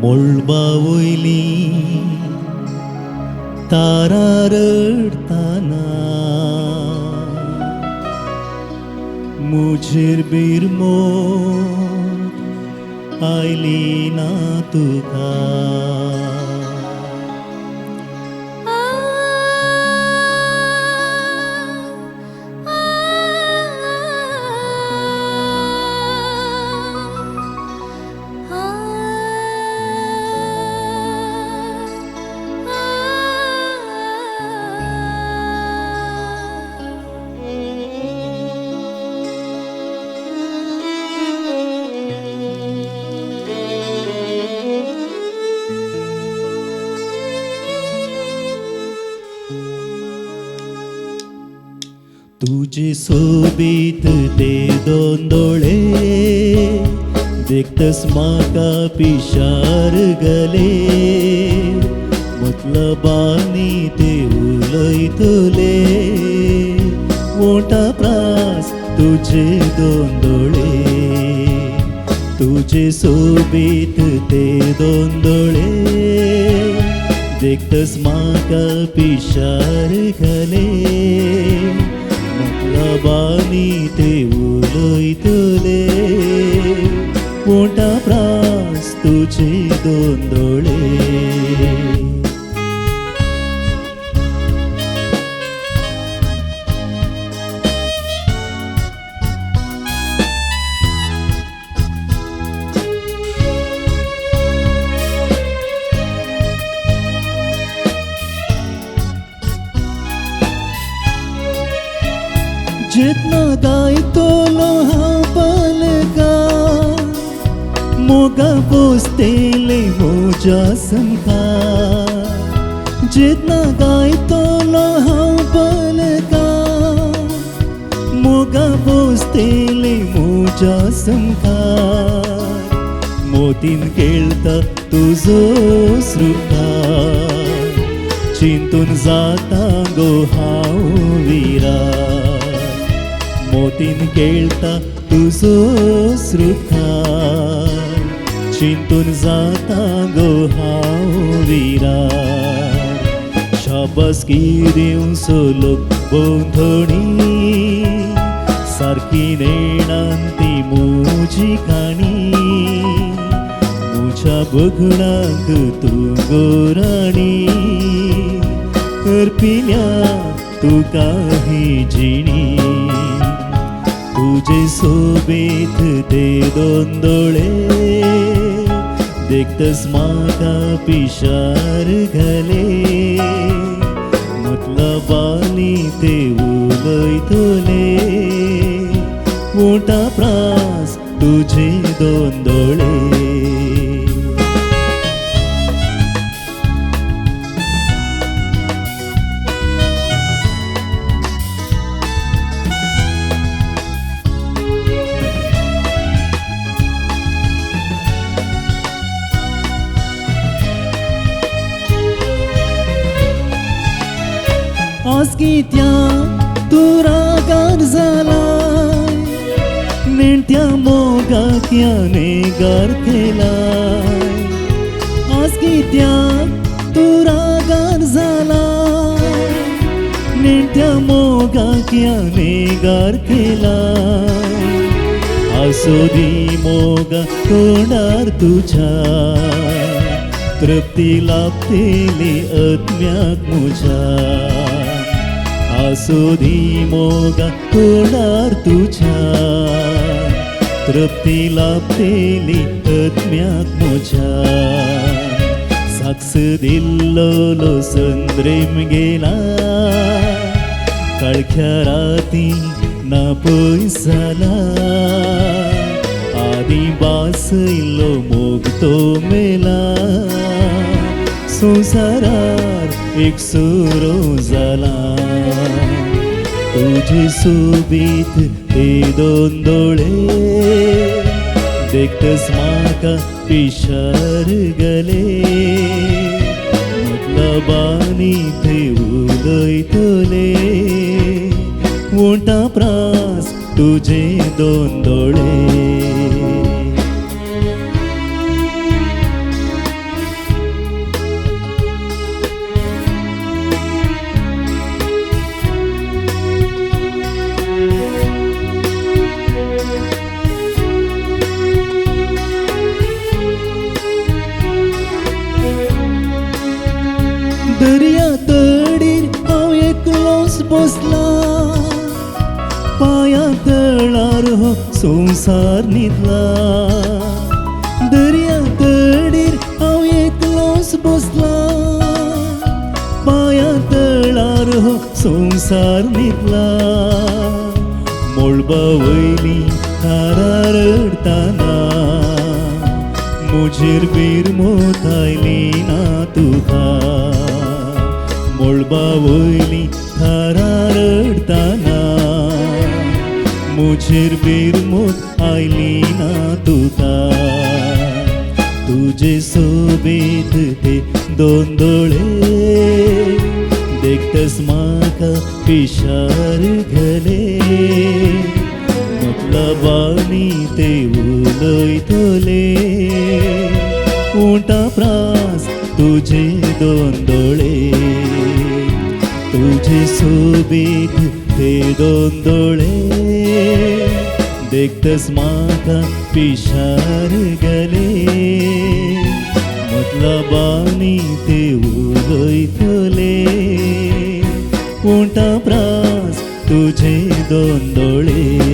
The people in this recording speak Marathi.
मोळबावयली तारा रडताना मुझेर बिरमोत आयली ना तुका तुझे सोबीत ते दोन दोळे देखतस म्हाका पिशार गले मतलबांनी ते उलयतले मोठा प्रास तुझे दोन दोळे तुझे सोबीत ते दोन दोळे देखतस म्हाका पिशार गले मतलबांनी ते उलयतले मोठा प्रास तुझे दोन दोळे जितना गायतलो हांव पलका मोगा पोसतेले मोजा संखार जितना गायतलो हांव पलका मोगा पोसतेले मोजा संखार मोतीन केळता तुजो श्रुकार चिंतून जाता गो हांव विरार मोतीन केळता तुजो श्रुकार चिंतून जाता गो हांव विरार शाबासकी दिवं सोलोक बोंधणी सारकी नेणान ती मुजी काणी मुझ्या बगणाक तूं गोराणी करपिल्या तुका ही जिणी तुझे सोबीत ते दोन दोळे देखतस म्हाका पिशार घाले मतलबांनी ते उलयतले मोठा प्रास तुझे दोन दोळे आज कित्या तू रागार जालाय नेण्ट्या मोगाक नेगार केलाय आज कित्या तू रागार जालाय नेण्ट्या मोगाक नेगार केलाय आसोदी मोगा तोंडार तुझ्या तृप्ती लाभतेली आत्म्याक मुझ्या आसोदी मोगा तोंडार तुझ्या तृप्ती लाभतेली आत्म्याक मुझ्या साक्ष दिल्लो संद्रेम गेला काळख्या राती ना पयस जाला आदी बासयलो मोग तो मेला संसारार एक सोरो जाला तुझे सोबीत ते दोन दोळे देखतस म्हाका पिशार गले मतलबांनी ते उलयतले मोठा प्रास तुझे दोन दोळे बसला पाया तळार हो संसार न्हिदला दर्या तडीर हांव एकलोच बसला पाया तळार हो संसार न्हिदला मोळबा वयली थारा रडताना मुजेर बिरमोत आयली ना तुका मोळबा वयली थारा रडताना मुजेर बिरमोत आयली ना तुका तुजे सोबेत ते दोन दोळे देखतस म्हाका पिशार घले मतलबांनी ते उलयतले उंटा प्रास तुजे दोन दोळे तुजे सोबीत ते दोन दोळे देखतस म्हाका पिशार गले मतलबांनी ते उलयतले उंटा प्रास तुजे दोन दोळे